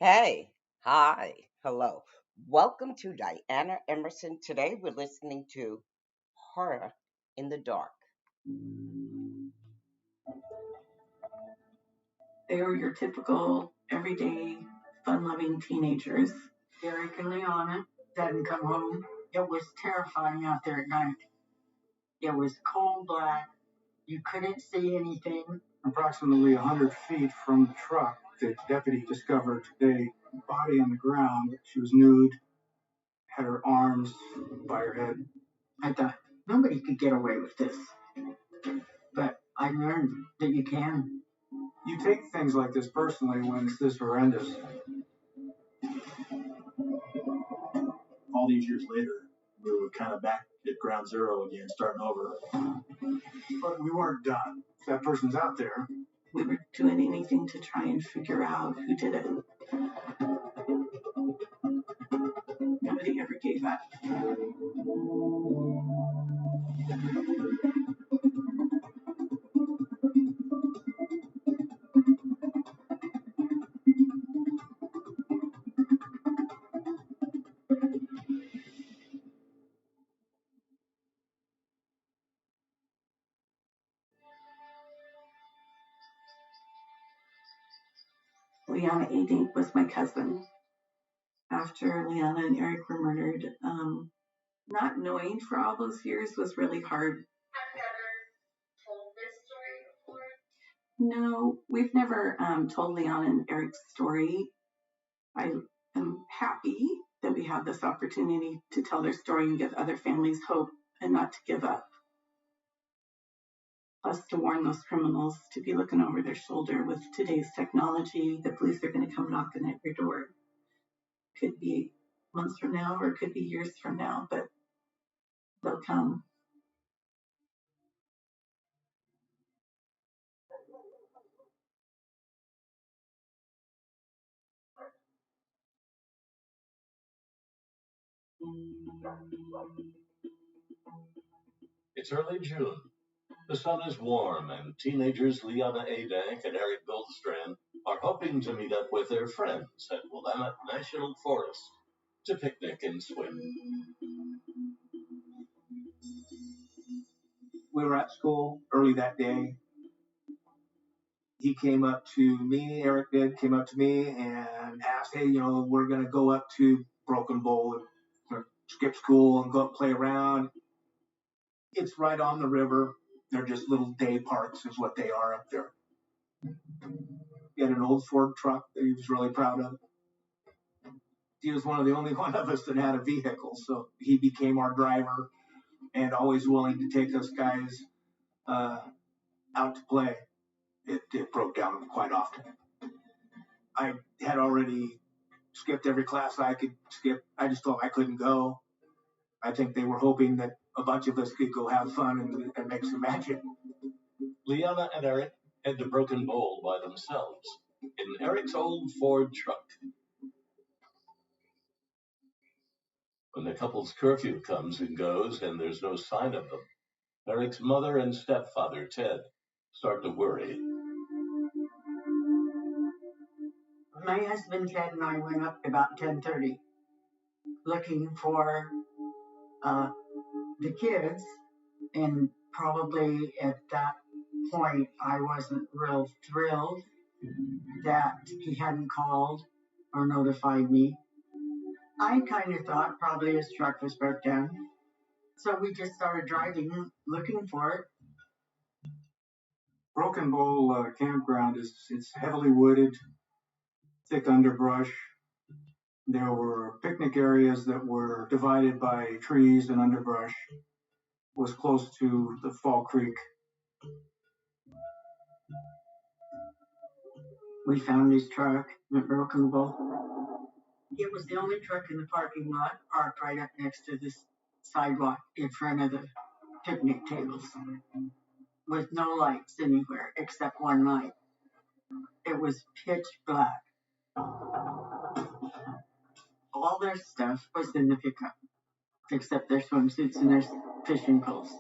Hey, hi, hello. Welcome to Diana Emerson. Today we're listening to Horror in the Dark. They were your typical, everyday, fun-loving teenagers. Derek and Leona hadn't come home. It was terrifying out there at night. It was cold black. You couldn't see anything. Approximately 100 feet from the truck, the deputy discovered a body on the ground. She was nude, had her arms by her head. I thought nobody could get away with this. But I learned that you can. You take things like this personally when it's this horrendous. All these years later, we were kind of back at ground zero again, starting over. But we weren't done. If that person's out there, We were doing anything to try and figure out who did it. Nobody ever gave up. Leona Adink was my cousin. After Leona and Eric were murdered, not knowing for all those years was really hard. Have you ever told this story before? No, we've never told Leona and Eric's story. I am happy that we have this opportunity to tell their story and give other families hope and not to give up. Plus, to warn those criminals to be looking over their shoulder. With today's technology, the police are going to come knocking at your door. Could be months from now or it could be years from now, but they'll come. It's early June. The sun is warm, and teenagers Leona Adank and Eric Goldstrand are hoping to meet up with their friends at Willamette National Forest to picnic and swim. we were at school early that day. He came up to me, Eric came up to me and asked, hey, we're going to go up to Broken Bowl and skip school and go up play around. It's right on the river. They're just little day parks is what they are up there. He had an old Ford truck that he was really proud of. He was one of the only one of us that had a vehicle, so he became our driver and always willing to take us guys out to play. It broke down quite often. I had already skipped every class I could skip. I just thought I couldn't go. I think they were hoping that a bunch of us could go have fun and make some magic. Leona and Eric head to Broken Bowl by themselves in Eric's old Ford truck. When the couple's curfew comes and goes and there's no sign of them, Eric's mother and stepfather, Ted, start to worry. My husband Ted and I went up about 10:30 looking for the kids, and probably at that point I wasn't real thrilled that he hadn't called or notified me. I kind of thought probably his truck was broke down. So we just started driving, looking for it. Broken Bowl campground it's heavily wooded, thick underbrush. There were picnic areas that were divided by trees and underbrush. It was close to the Fall Creek. We found his truck at Broken Bowl. It was the only truck in the parking lot, parked right up next to this sidewalk in front of the picnic tables, with no lights anywhere except one light. It was pitch black. All their stuff was in the pickup, except their swimsuits and their fishing poles.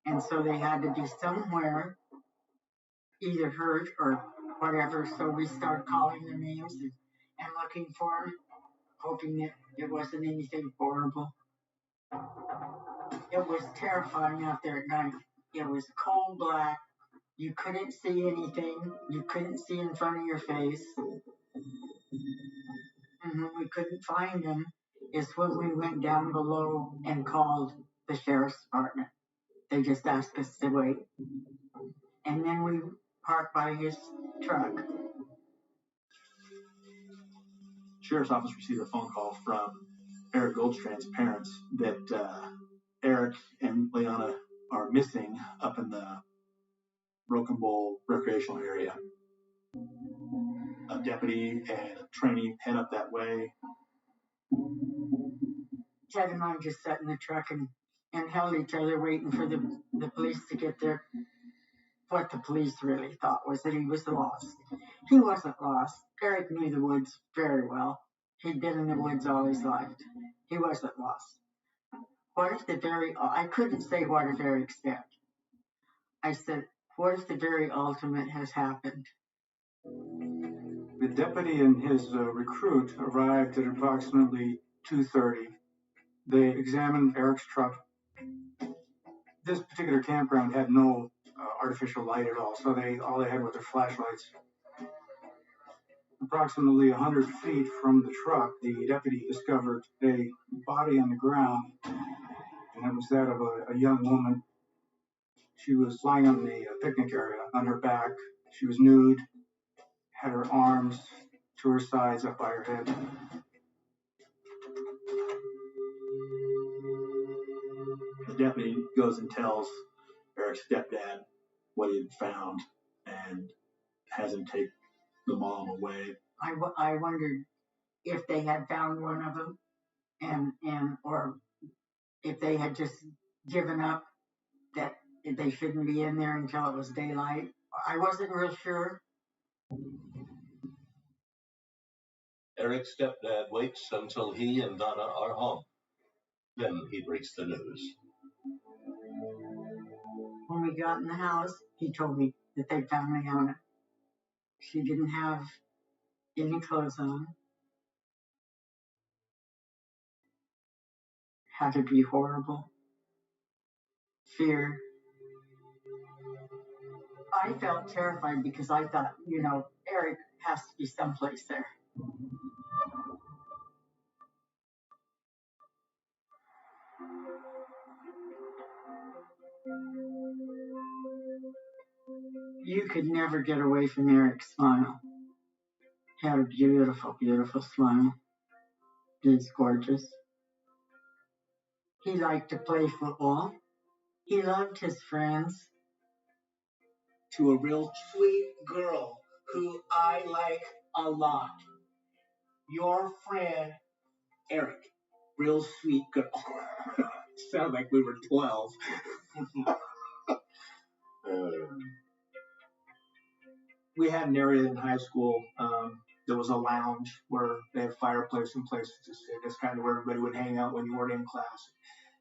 And so they had to be somewhere, either hurt or whatever. So we started calling their names. and looking for, hoping that it wasn't anything horrible. It was terrifying out there at night. It was cold black. You couldn't see anything. You couldn't see in front of your face. And when we couldn't find him, is when we went down below and called the sheriff's department. They just asked us to wait. And then we parked by his truck. Sheriff's office received a phone call from Eric Goldstrand's parents that Eric and Leanna are missing up in the Broken Bowl recreational area. A deputy and a trainee head up that way. Ted and I just sat in the truck and held each other waiting for the police to get there. What the police really thought was that he was lost. He wasn't lost. Eric knew the woods very well. He'd been in the woods all his life. He wasn't lost. I couldn't say what if Eric said. I said, what if the very ultimate has happened? The deputy and his recruit arrived at approximately 2:30. They examined Eric's truck. This particular campground had no artificial light at all, so all they had was their flashlights. Approximately 100 feet from the truck, the deputy discovered a body on the ground, and it was that of a young woman. She was lying on the picnic area on her back. She was nude, had her arms to her sides up by her head. The deputy goes and tells Eric's stepdad what he had found and has him take the mom away. I wondered if they had found one of them or if they had just given up that they shouldn't be in there until it was daylight. I wasn't real sure. Eric's stepdad waits until he and Donna are home. Then he breaks the news. When we got in the house, he told me that they found Leanna. She didn't have any clothes on. Had to be horrible. Fear. I felt terrified because I thought, Eric has to be someplace there. You could never get away from Eric's smile. He had a beautiful, beautiful smile. He was gorgeous. He liked to play football. He loved his friends. To a real sweet girl who I like a lot. Your friend, Eric. Real sweet girl. Sound like we were 12. We had an area in high school. There was a lounge where they had a fireplace and places to sit. That's kind of where everybody would hang out when you weren't in class.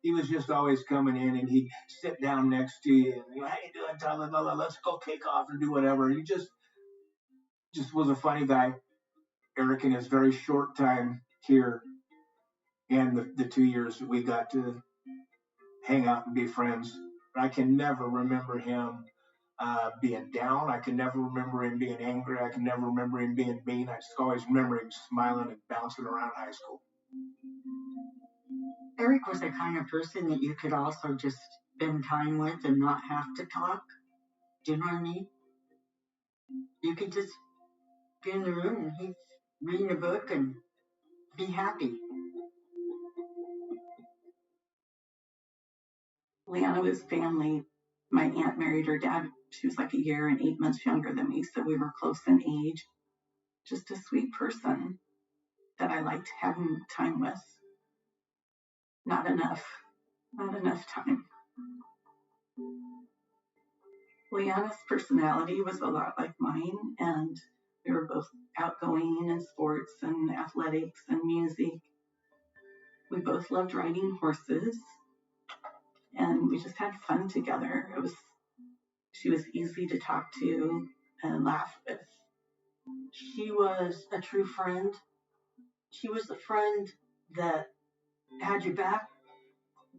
He was just always coming in, and he'd sit down next to you, and how you doing, Tyler? Let's go kick off and do whatever. He just was a funny guy. Eric, in his very short time here, and the 2 years that we got to hang out and be friends, I can never remember him being down. I can never remember him being angry. I can never remember him being mean. I just always remember him smiling and bouncing around high school. Eric was the kind of person that you could also just spend time with and not have to talk. Do you know what I mean? You could just be in the room and he's reading a book and be happy. Leanna was family. My aunt married her dad. She was like a year and 8 months younger than me, so we were close in age. Just a sweet person that I liked having time with. Not enough time. Leanna's personality was a lot like mine, and we were both outgoing in sports and athletics and music. We both loved riding horses, and we just had fun together. She was easy to talk to and laugh with. She was a true friend. She was the friend that had your back,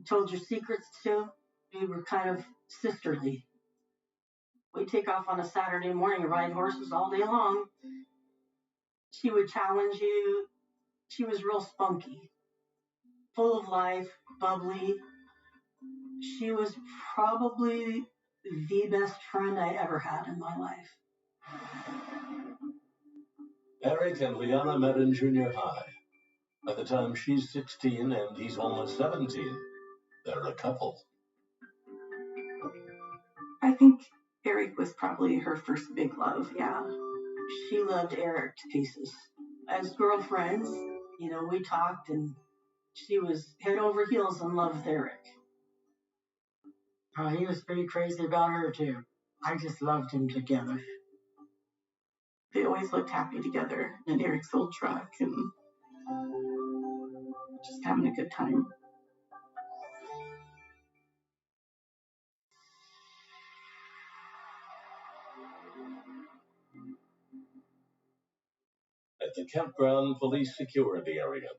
told your secrets to. We were kind of sisterly. We'd take off on a Saturday morning and ride horses all day long. She would challenge you. She was real spunky, full of life, bubbly. She was probably the best friend I ever had in my life. Eric and Liana met in junior high. By the time she's 16 and he's almost 17, they're a couple. I think Eric was probably her first big love, yeah. She loved Eric to pieces. As girlfriends, we talked, and she was head over heels in love with Eric. He was pretty crazy about her too. I just loved them together. They always looked happy together in Eric's old truck and just having a good time. At the campground, police secure the area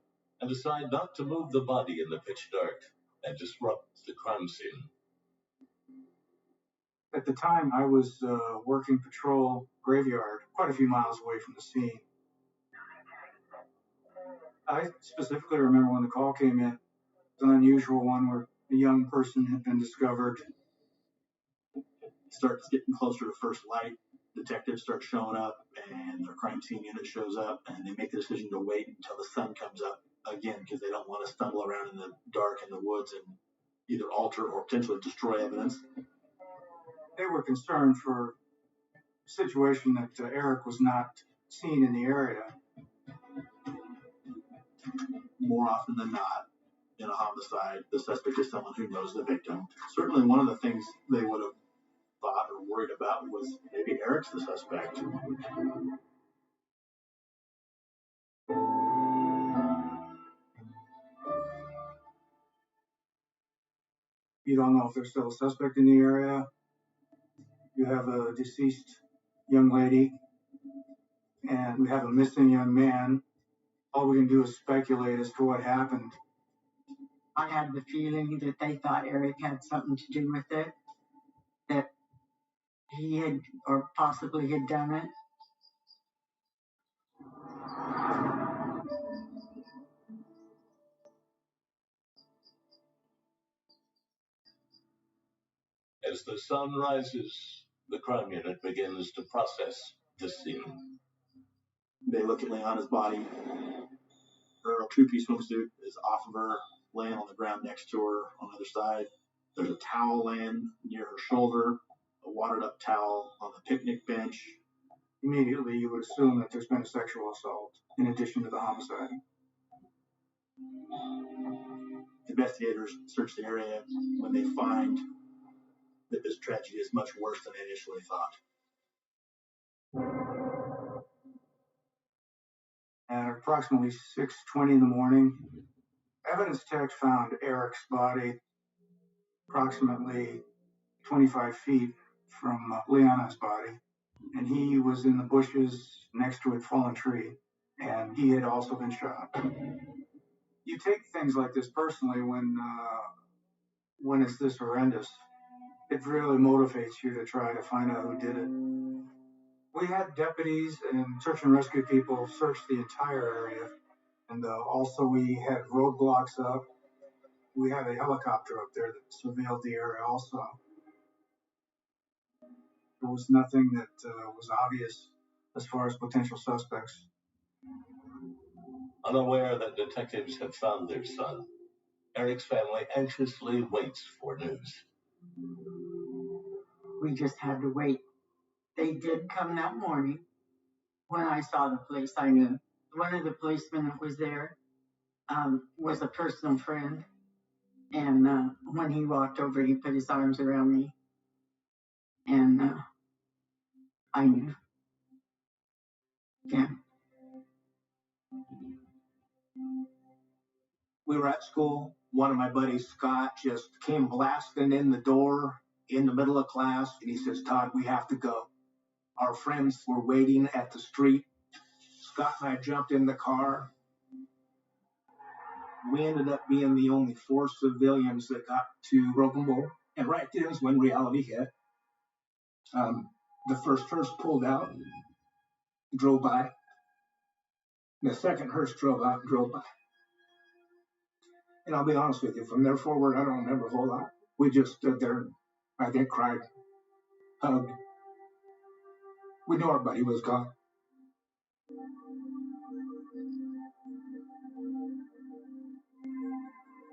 and decide not to move the body in the pitch dark and disrupt the crime scene. At the time, I was working patrol graveyard, quite a few miles away from the scene. I specifically remember when the call came in. It was an unusual one where a young person had been discovered. Starts getting closer to first light. Detectives start showing up, and their crime scene unit shows up, and they make the decision to wait until the sun comes up again because they don't want to stumble around in the dark in the woods and either alter or potentially destroy evidence. They were concerned for a situation that Eric was not seen in the area. More often than not, in a homicide, the suspect is someone who knows the victim. Certainly one of the things they would have thought or worried about was maybe Eric's the suspect. You don't know if there's still a suspect in the area. You have a deceased young lady, and we have a missing young man. All we can do is speculate as to what happened. I had the feeling that they thought Eric had something to do with it, that he had or possibly had done it. As the sun rises, the crime unit begins to process the scene. They look at Leanna's body. Her two-piece swimsuit is off of her, laying on the ground next to her on the other side. There's a towel laying near her shoulder, a watered-up towel on the picnic bench. Immediately, you would assume that there's been a sexual assault in addition to the homicide. Investigators search the area when they find that this tragedy is much worse than they initially thought. At approximately 6:20 in the morning, evidence techs found Eric's body approximately 25 feet from Leanna's body, and he was in the bushes next to a fallen tree, and he had also been shot. You take things like this personally when it's this horrendous. It really motivates you to try to find out who did it. We had deputies and search and rescue people search the entire area, and also we had roadblocks up. We had a helicopter up there that surveilled the area also. There was nothing that was obvious as far as potential suspects. Unaware that detectives have found their son, Eric's family anxiously waits for news. We just had to wait. They did come that morning. When I saw the police, I knew. One of the policemen that was there was a personal friend. And when he walked over, he put his arms around me. And I knew. Yeah. We were at school. One of my buddies, Scott, just came blasting in the door in the middle of class, and he says, "Todd, we have to go." Our friends were waiting at the street. Scott and I jumped in the car. We ended up being the only 4 civilians that got to Broken Bowl. And right then is when reality hit. The first hearse pulled out, drove by. The second hearse drove out and drove by. And I'll be honest with you, from there forward, I don't remember a whole lot. We just stood there and I think cried, hugged. We knew our buddy was gone.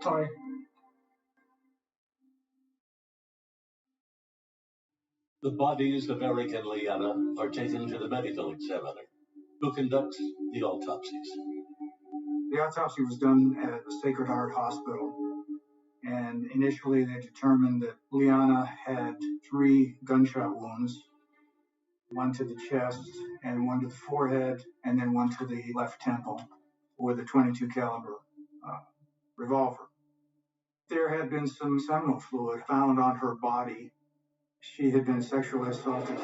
Sorry. The bodies of Eric and Leanna are taken to the medical examiner, who conducts the autopsies. The autopsy was done at the Sacred Heart Hospital, and initially they determined that Leanna had 3 gunshot wounds, 1 to the chest and 1 to the forehead, and then 1 to the left temple with a .22 caliber revolver. There had been some seminal fluid found on her body. She had been sexually assaulted.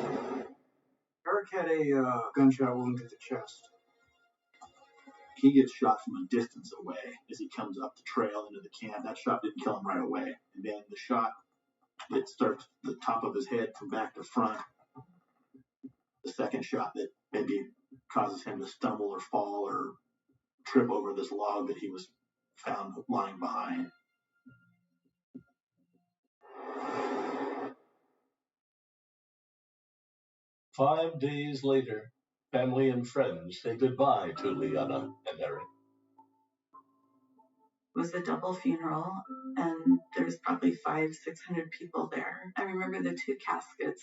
Eric had a gunshot wound to the chest. He gets shot from a distance away as he comes up the trail into the camp. That shot didn't kill him right away. And then the shot that starts the top of his head from back to front, the second shot that maybe causes him to stumble or fall or trip over this log that he was found lying behind. Five days later, family and friends say goodbye to Leanna and Eric. It was a double funeral, and there's probably 500-600 people there. I remember the 2 caskets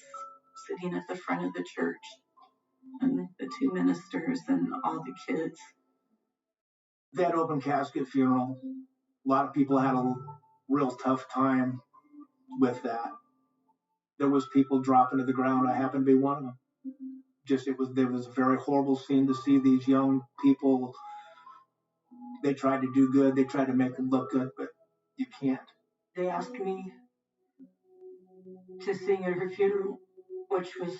sitting at the front of the church, and the 2 ministers and all the kids. That open casket funeral, a lot of people had a real tough time with that. There was people dropping to the ground. I happened to be one of them. There was a very horrible scene to see these young people. They tried to do good. They tried to make them look good, but you can't. They asked me to sing at her funeral, which was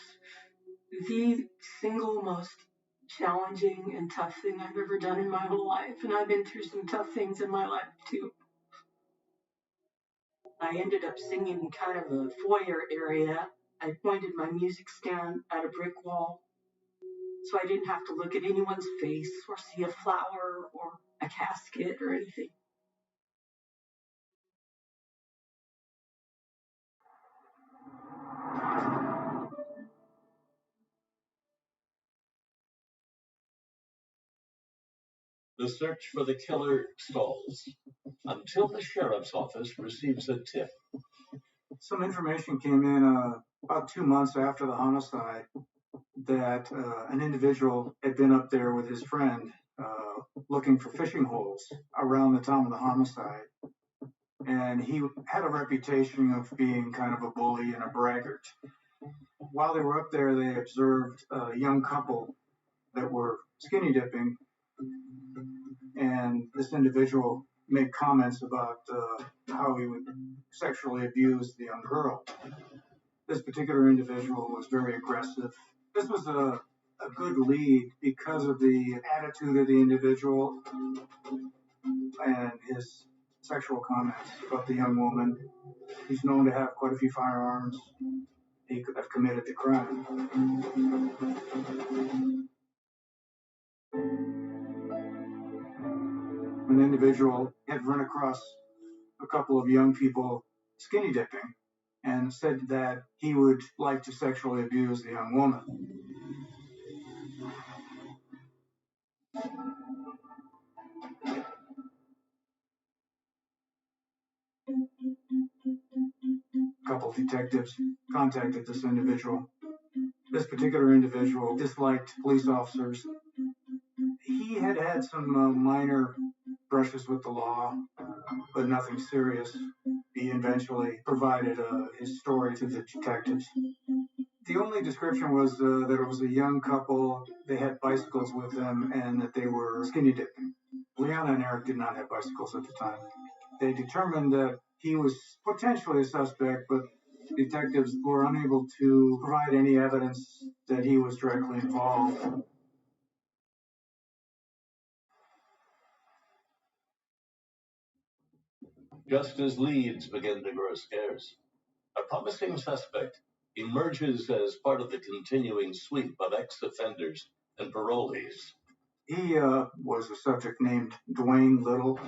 the single most challenging and tough thing I've ever done in my whole life. And I've been through some tough things in my life too. I ended up singing in kind of a foyer area. I pointed my music stand at a brick wall, so I didn't have to look at anyone's face or see a flower or a casket or anything. The search for the killer stalls until the sheriff's office receives a tip. Some information came in about 2 months after the homicide that an individual had been up there with his friend looking for fishing holes around the time of the homicide. And he had a reputation of being kind of a bully and a braggart. While they were up there, they observed a young couple that were skinny dipping, and this individual made comments about how he would sexually abuse the young girl. This particular individual was very aggressive. This was a good lead because of the attitude of the individual and his sexual comments about the young woman. He's known to have quite a few firearms. He could have committed the crime. An individual had run across a couple of young people skinny dipping and said that he would like to sexually abuse the young woman. A couple of detectives contacted this individual. This particular individual disliked police officers. He had had some minor brushes with the law, but nothing serious. He eventually provided his story to the detectives. The only description was that it was a young couple, they had bicycles with them, and that they were skinny dipping. Leanna and Eric did not have bicycles at the time. They determined that he was potentially a suspect, but Detectives were unable to provide any evidence that he was directly involved. Just as leads begin to grow scarce, a promising suspect emerges as part of the continuing sweep of ex-offenders and parolees. He was a subject named Dwayne Little.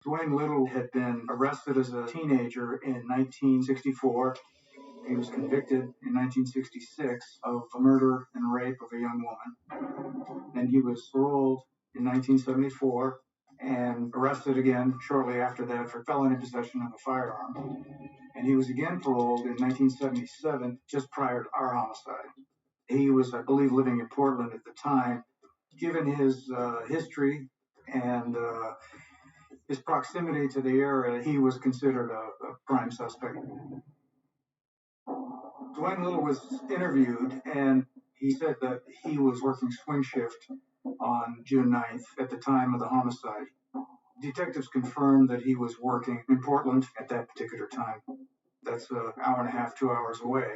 Dwayne Little had been arrested as a teenager in 1964. He was convicted in 1966 of murder and rape of a young woman. Then he was paroled in 1974 and arrested again shortly after that for felony possession of a firearm. And he was again paroled in 1977, just prior to our homicide. He was, I believe, living in Portland at the time. Given his history and his proximity to the area, he was considered a prime suspect. Dwayne Little was interviewed, and he said that he was working swing shift on June 9th at the time of the homicide. Detectives confirmed that he was working in Portland at that particular time. That's an hour and a half, 2 hours away.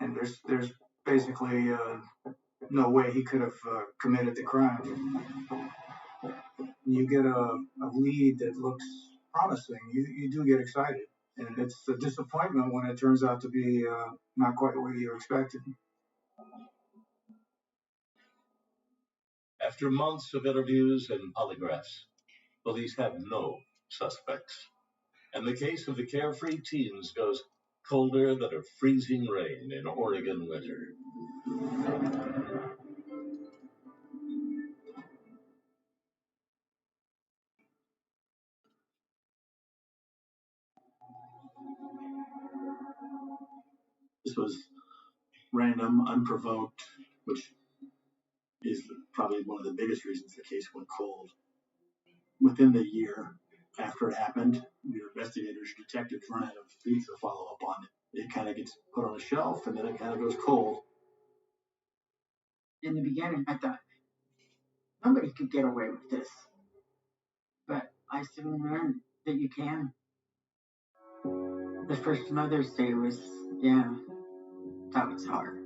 And there's basically no way he could have committed the crime. You get a lead that looks promising, you do get excited. And it's a disappointment when it turns out to be not quite what you expected. After months of interviews and polygraphs, police have no suspects. And the case of the carefree teens goes colder than a freezing rain in Oregon winter. This was random, unprovoked, which is probably one of the biggest reasons the case went cold. Within the year after it happened, your investigators, detectives run out of leads to follow up on it. It kind of gets put on a shelf, and then it kind of goes cold. In the beginning, I thought, nobody could get away with this. But I soon learned that you can. The first Mother's Day was, that was hard.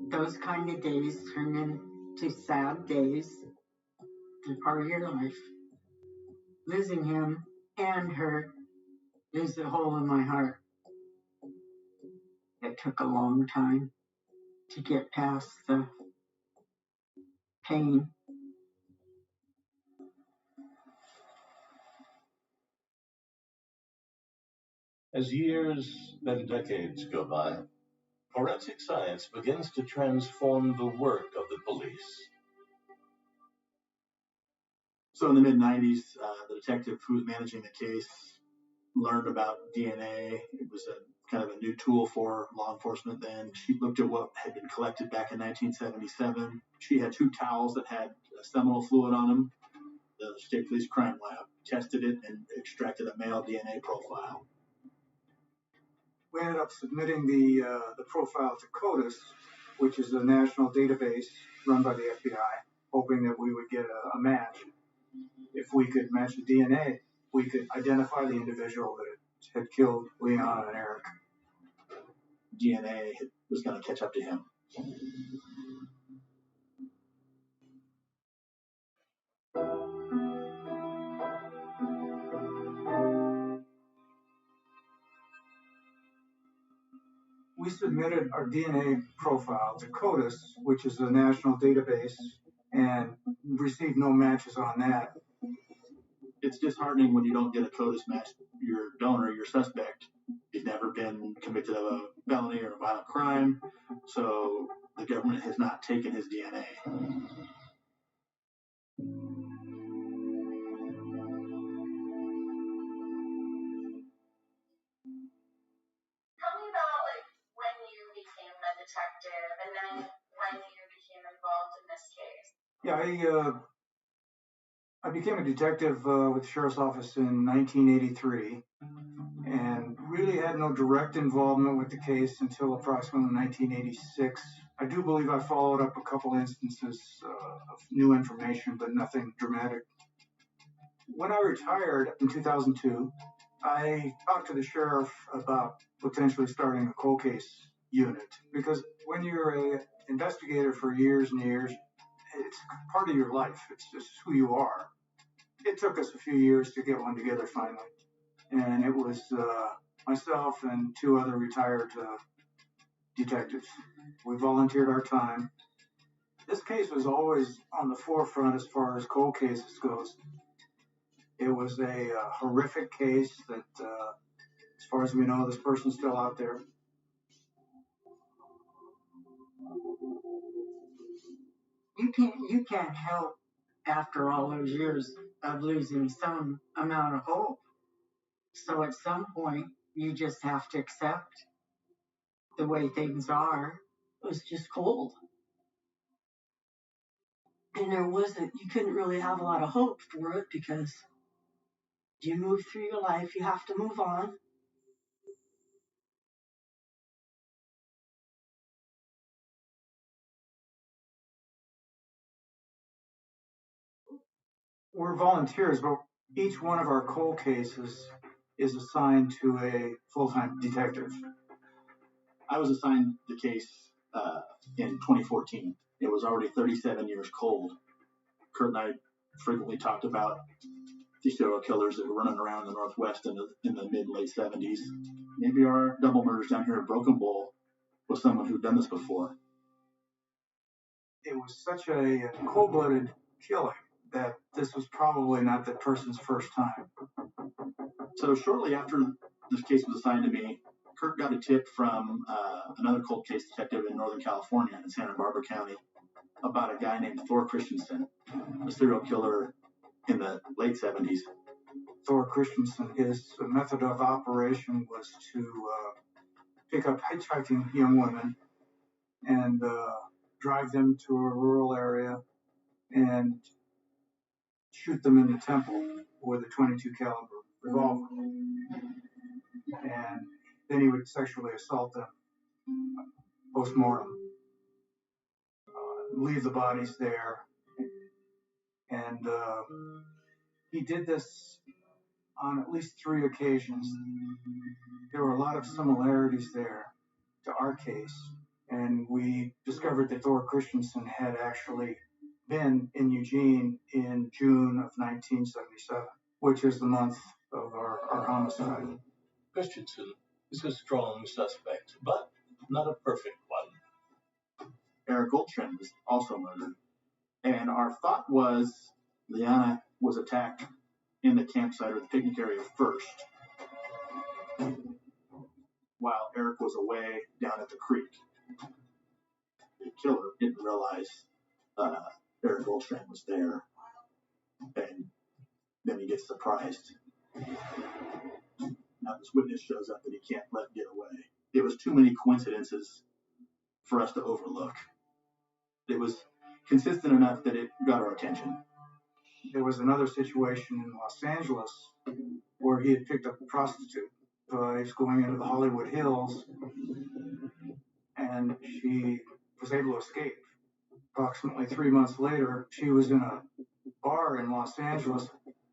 Those kind of days turn into sad days. They're part of your life. Losing him and her leaves a hole in my heart. It took a long time to get past the pain. As years and decades go by, forensic science begins to transform the work of the police. So in the mid-90s, the detective who was managing the case learned about DNA. It was a kind of a new tool for law enforcement then. She looked at what had been collected back in 1977. She had 2 towels that had seminal fluid on them. The State Police Crime Lab tested it and extracted a male DNA profile. We ended up submitting the profile to CODIS, which is a national database run by the FBI, hoping that we would get a match. If we could match the DNA, we could identify the individual that had killed Leon and Eric. DNA was going to catch up to him. We submitted our DNA profile to CODIS, which is a national database, and received no matches on that. It's disheartening when you don't get a CODIS match. Your donor, your suspect, has never been convicted of a felony or a violent crime, so the government has not taken his DNA. Tell me about when you became a detective and then when you became involved in this case. Yeah, I became a detective with the Sheriff's Office in 1983 and really had no direct involvement with the case until approximately 1986. I do believe I followed up a couple instances of new information, but nothing dramatic. When I retired in 2002, I talked to the sheriff about potentially starting a cold case unit because when you're an investigator for years and years, it's part of your life. It's just who you are. It took us a few years to get one together finally. And it was myself and two other retired detectives. We volunteered our time. This case was always on the forefront as far as cold cases goes. It was a horrific case that, as far as we know, this person's still out there. You can't help after all those years of losing some amount of hope. So at some point, you just have to accept the way things are. It was just cold. And you couldn't really have a lot of hope for it because you move through your life, you have to move on. We're volunteers, but each one of our cold cases is assigned to a full-time detective. I was assigned the case in 2014. It was already 37 years cold. Kurt and I frequently talked about the serial killers that were running around in the Northwest in the mid-late 70s. Maybe our double murders down here at Broken Bowl was someone who'd done this before. It was such a cold-blooded killing that this was probably not the person's first time. So shortly after this case was assigned to me, Kurt got a tip from another cold case detective in Northern California in Santa Barbara County about a guy named Thor Christensen, a serial killer in the late 70s. Thor Christensen, his method of operation was to pick up hitchhiking young women and drive them to a rural area and shoot them in the temple with a .22 caliber revolver. And then he would sexually assault them post-mortem, leave the bodies there. And he did this on at least 3 occasions. There were a lot of similarities there to our case. And we discovered that Thor Christensen had actually been in Eugene in June of 1977, which is the month of our homicide. Christensen is a strong suspect, but not a perfect one. Eric Goldstrand was also murdered. And our thought was Liana was attacked in the campsite or the picnic area first, while Eric was away down at the creek. The killer didn't realize Eric Goldstrand was there, and then he gets surprised. Now this witness shows up that he can't let get away. It was too many coincidences for us to overlook. It was consistent enough that it got our attention. There was another situation in Los Angeles where he had picked up a prostitute. He was going into the Hollywood Hills, and she was able to escape. Approximately 3 months later, she was in a bar in Los Angeles,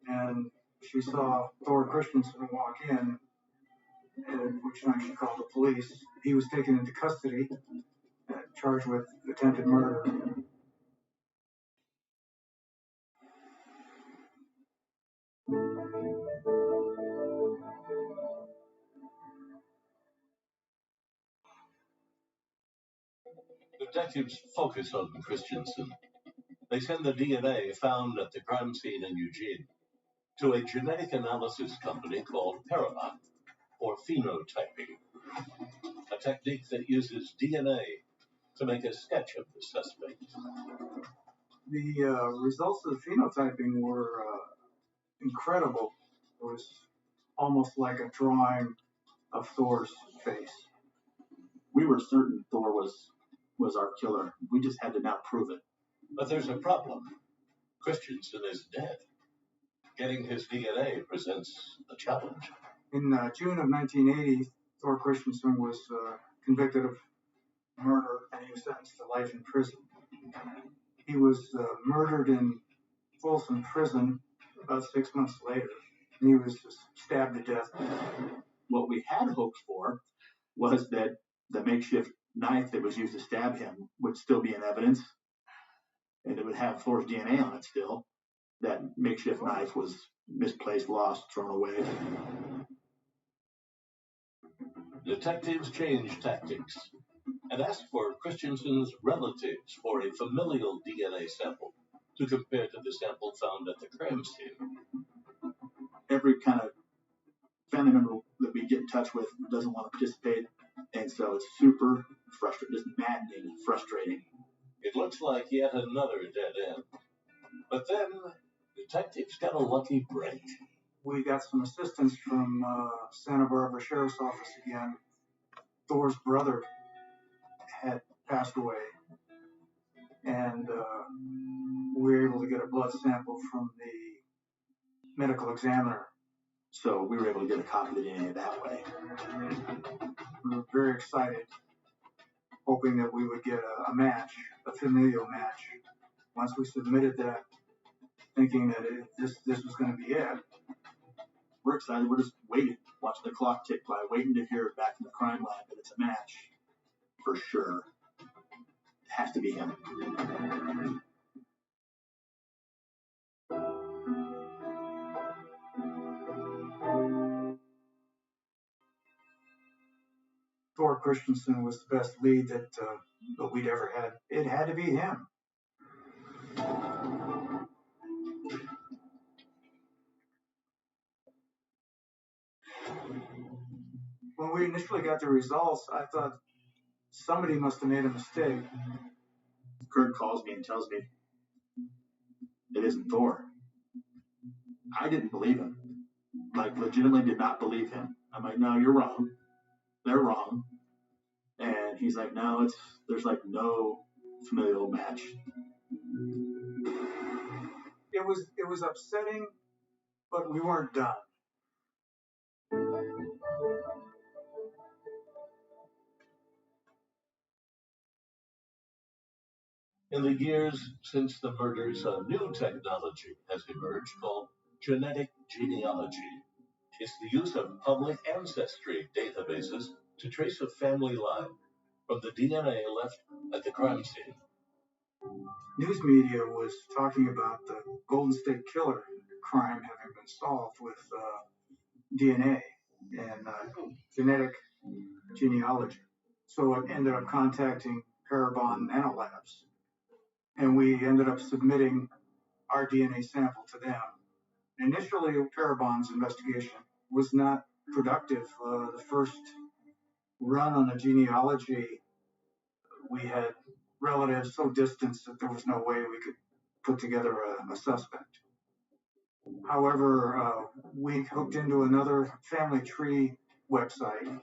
and she saw Thor Christensen walk in, at which time she called the police. He was taken into custody, charged with attempted murder. Detectives focus on Christensen. They send the DNA found at the crime scene in Eugene to a genetic analysis company called Paramount, or phenotyping, a technique that uses DNA to make a sketch of the suspect. The results of the phenotyping were incredible. It was almost like a drawing of Thor's face. We were certain Thor was our killer. We just had to now prove it. But there's a problem. Christensen is dead. Getting his DNA presents a challenge. In June of 1980, Thor Christensen was convicted of murder, and he was sentenced to life in prison. He was murdered in Folsom Prison about 6 months later. and he was just stabbed to death. What we had hoped for was that the makeshift knife that was used to stab him would still be in evidence, and it would have Thor's DNA on it still. That makeshift knife was misplaced, lost, thrown away. Detectives changed tactics and asked for Christensen's relatives for a familial DNA sample to compare to the sample found at the crime scene. Every kind of family member that we get in touch with doesn't want to participate, and so it's super frustrating, just maddening and frustrating. It looks like yet another dead end. But then, detectives got a lucky break. We got some assistance from Santa Barbara Sheriff's Office again. Thor's brother had passed away, and we were able to get a blood sample from the medical examiner. So we were able to get a copy of the DNA that way. We were very excited, hoping that we would get a match, a familial match. Once we submitted that, thinking that this was going to be it. We're excited. We're just waiting, watching the clock tick by, waiting to hear back from the crime lab that it's a match. For sure. It has to be him. Thor Christensen was the best lead that we'd ever had. It had to be him. When we initially got the results, I thought somebody must have made a mistake. Kurt calls me and tells me it isn't Thor. I didn't believe him. Like, legitimately did not believe him. I'm like, no, you're wrong. They're wrong. And he's like, no, there's like no familial match. It was upsetting, but we weren't done. In the years since the murders, a new technology has emerged called genetic genealogy. It's the use of public ancestry databases to trace a family line from the DNA left at the crime scene. News media was talking about the Golden State Killer crime having been solved with DNA and genetic genealogy. So it ended up contacting Parabon Nanolabs, and we ended up submitting our DNA sample to them. Initially, Parabon's investigation was not productive. The first run on the genealogy, we had relatives so distant that there was no way we could put together a suspect. However, we hooked into another family tree website,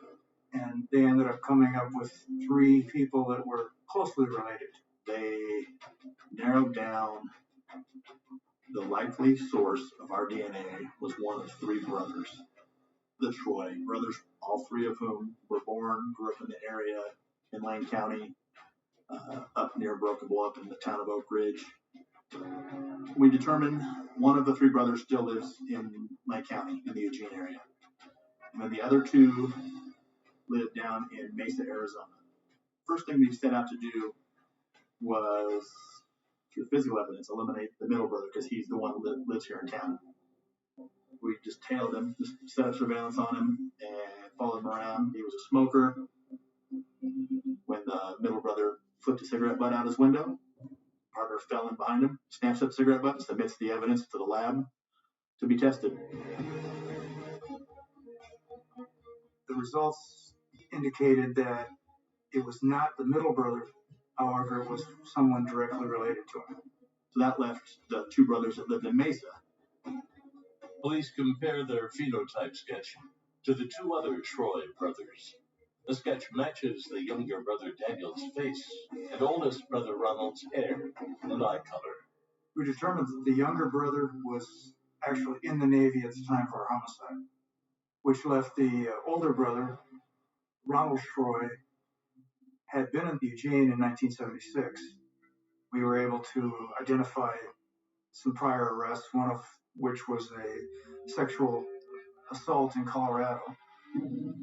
and they ended up coming up with 3 people that were closely related. They narrowed down the likely source of our DNA was one of 3 brothers, the Troy brothers, all 3 of whom were born, grew up in the area in Lane County, up near Broken Bow, up in the town of Oak Ridge. We determined one of the 3 brothers still lives in Lane County in the Eugene area. And then the other 2 live down in Mesa, Arizona. First thing we set out to do was, through physical evidence, eliminate the middle brother because he's the one that lives here in town. We just tailed him, just set up surveillance on him and followed him around. He was a smoker. When the middle brother flipped a cigarette butt out his window, partner fell in behind him, snaps up cigarette butt, and submits the evidence to the lab to be tested. The results indicated that it was not the middle brother, however, it was someone directly related to him. So that left the 2 brothers that lived in Mesa. Police compare their phenotype sketch to the 2 other Troy brothers. The sketch matches the younger brother Daniel's face and oldest brother Ronald's hair and eye color. We determined that the younger brother was actually in the Navy at the time of our homicide, which left the older brother, Ronald Troy, had been in Eugene in 1976. We were able to identify some prior arrests. One of which was a sexual assault in Colorado.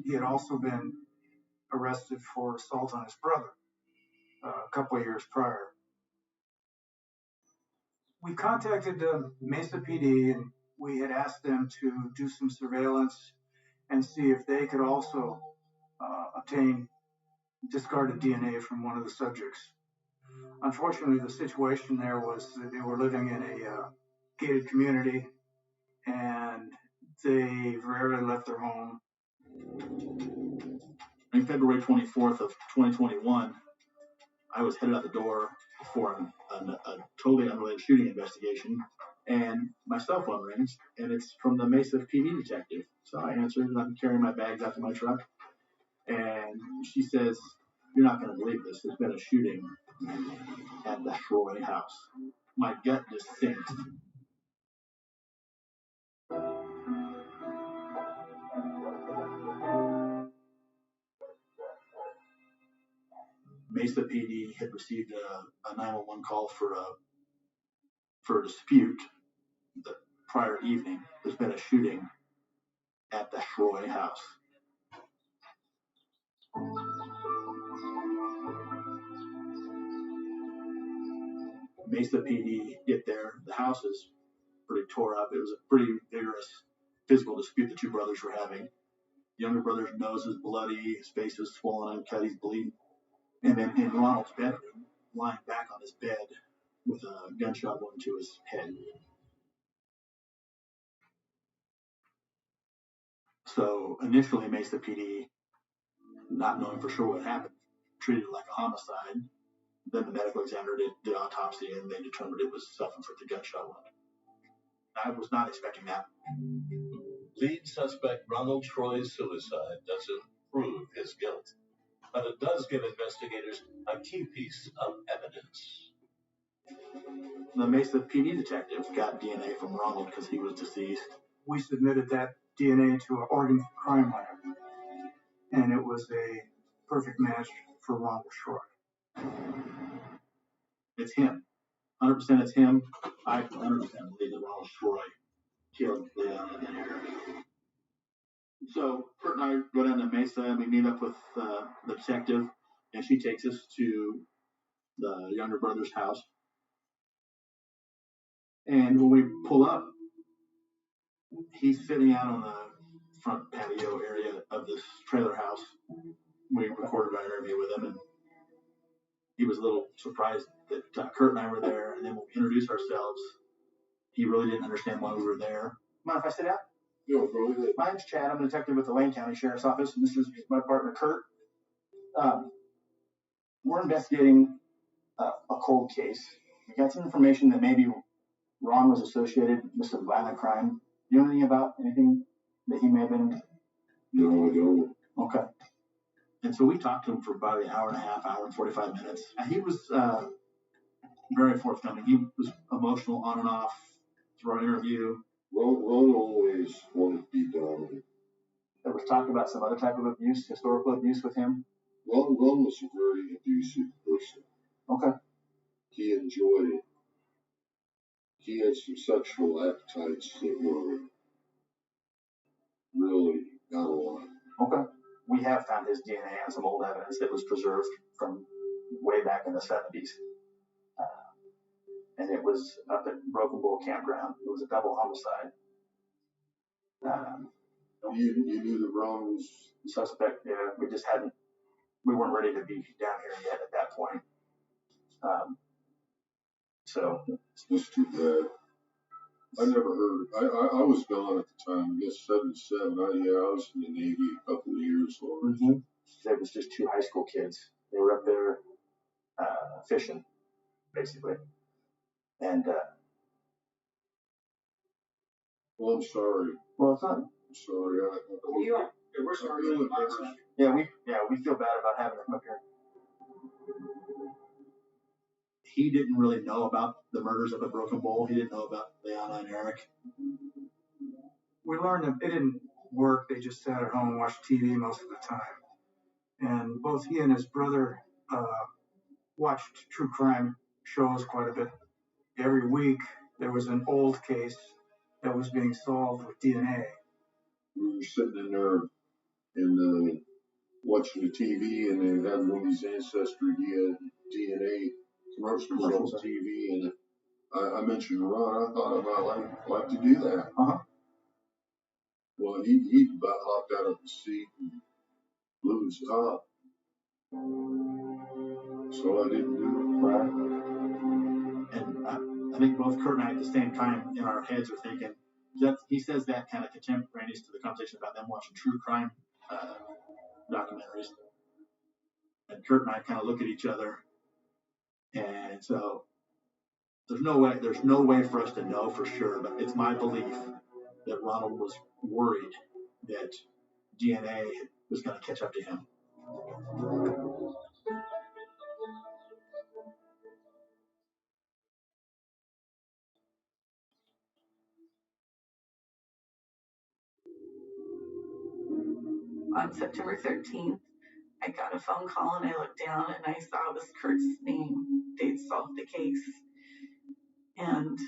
He had also been arrested for assault on his brother a couple of years prior. We contacted Mesa PD, and we had asked them to do some surveillance and see if they could also obtain discarded DNA from one of the subjects. Unfortunately, the situation there was that they were living in a gated community, and they rarely left their home. On February 24th of 2021, I was headed out the door for a totally unrelated shooting investigation, and my cell phone rings, and it's from the Mesa PD detective. So I answered, and I'm carrying my bags out to my truck, and she says, "You're not going to believe this. There's been a shooting at the Shroy house." My gut just sinks. Mesa PD had received a 911 call for a dispute the prior evening. There's been a shooting at the Shroy house. Mesa PD get there. The house is pretty tore up. It was a pretty vigorous physical dispute the two brothers were having. The younger brother's nose is bloody, his face is swollen and cut, he's bleeding. And then in Ronald's bedroom, lying back on his bed with a gunshot wound to his head. So initially, Mesa PD, not knowing for sure what happened, treated it like a homicide. Then the medical examiner did the autopsy, and they determined it was self-inflicted gunshot wound. I was not expecting that. Lead suspect Ronald Troy's suicide doesn't prove his guilt, but it does give investigators a key piece of evidence. The Mesa PD detective got DNA from Ronald because he was deceased. We submitted that DNA to an Oregon crime lab, and it was a perfect match for Ronald Shroy. It's him. 100% it's him. I 100% believe that Ronald Shroy killed Leon and Eric. So Kurt and I go down to Mesa and we meet up with the detective, and she takes us to the younger brother's house. And when we pull up, he's sitting out on the front patio area of this trailer house. We recorded our interview with him, and he was a little surprised that Kurt and I were there. And then when we introduced ourselves, he really didn't understand why we were there. Mind if I sit down? No, go ahead. My name's Chad. I'm a detective with the Lane County Sheriff's Office, and this is my partner, Kurt. We're investigating a cold case. We got some information that maybe Ron was associated with some violent crime. Do you know anything about anything that he may have been? No, I don't. Okay. And so we talked to him for about an hour and a half, hour and 45 minutes. And he was very forthcoming. He was emotional on and off through our interview. Ron always wanted to be dominant. There was talk about some other type of abuse, historical abuse with him. Ron was a very abusive person. Okay. He enjoyed it. He had some sexual appetites that were really not a lot. Okay. We have found his DNA and some old evidence that was preserved from way back in the 70s. And it was up at Broken Bowl Campground. It was a double homicide. You knew that Ron was suspect. Yeah, we weren't ready to be down here yet at that point. So it's just too bad. I never heard. I was gone at the time. I guess 77. I was in the Navy a couple of years already. Mm-hmm. There was just two high school kids. They were up there fishing, basically. And well, I'm sorry. Well, it's not. I'm sorry. We're sorry. Yeah, we feel bad about having him up here. He didn't really know about the murders up at Broken Bowl. He didn't know about Leona and Eric. We learned that it didn't work. They just sat at home and watched TV most of the time. And both he and his brother watched true crime shows quite a bit. Every week there was an old case that was being solved with DNA. We were sitting in there and watching the TV, and they had one of these ancestry DNA commercials on TV, and I mentioned to Ron, I thought I might like to do that. Well, he about hopped out of the seat and blew his top. So I didn't do it. And I think both Kurt and I at the same time in our heads are thinking, he says that kind of contemporaneous to the conversation about them watching true crime documentaries. And Kurt and I kind of look at each other, and so there's no way for us to know for sure, but it's my belief that Ronald was worried that DNA was going to catch up to him. On September 13th, I got a phone call and I looked down and I saw this Kurt's name. They'd solved the case. And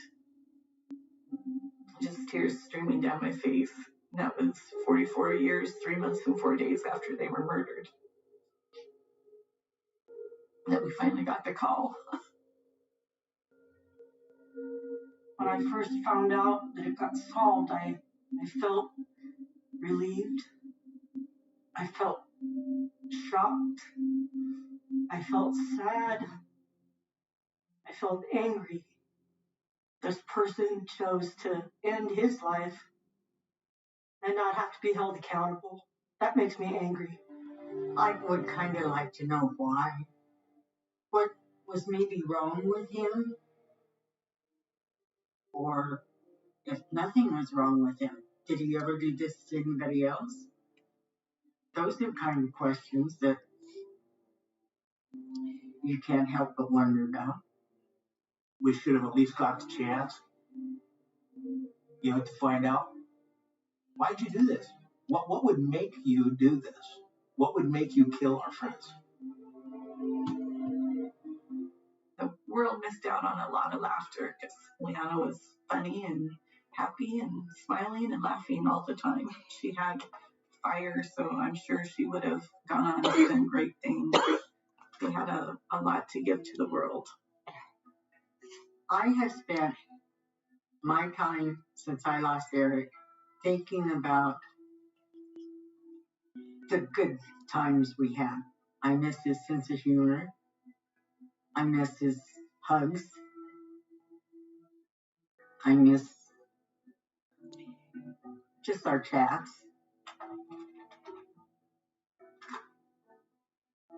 just tears streaming down my face. And that was 44 years, 3 months, and 4 days after they were murdered. That we finally got the call. When I first found out that it got solved, I felt relieved. I felt shocked. I felt sad. I felt angry. This person chose to end his life and not have to be held accountable. That makes me angry. I would kind of like to know why. What was maybe wrong with him? Or if nothing was wrong with him, did he ever do this to anybody else? Those are kind of questions that you can't help but wonder about. We should have at least got the chance, to find out, why'd you do this? What would make you do this? What would make you kill our friends? The world missed out on a lot of laughter because Leanna was funny and happy and smiling and laughing all the time. She had fire, so I'm sure she would have gone on and done great things. She had a lot to give to the world. I have spent my time since I lost Eric thinking about the good times we had. I miss his sense of humor. I miss his hugs. I miss just our chats.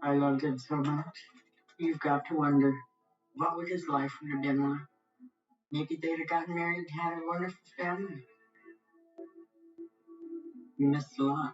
I loved him so much. You've got to wonder, what would his life have been like? Maybe they'd have gotten married and had a wonderful family. We missed a lot.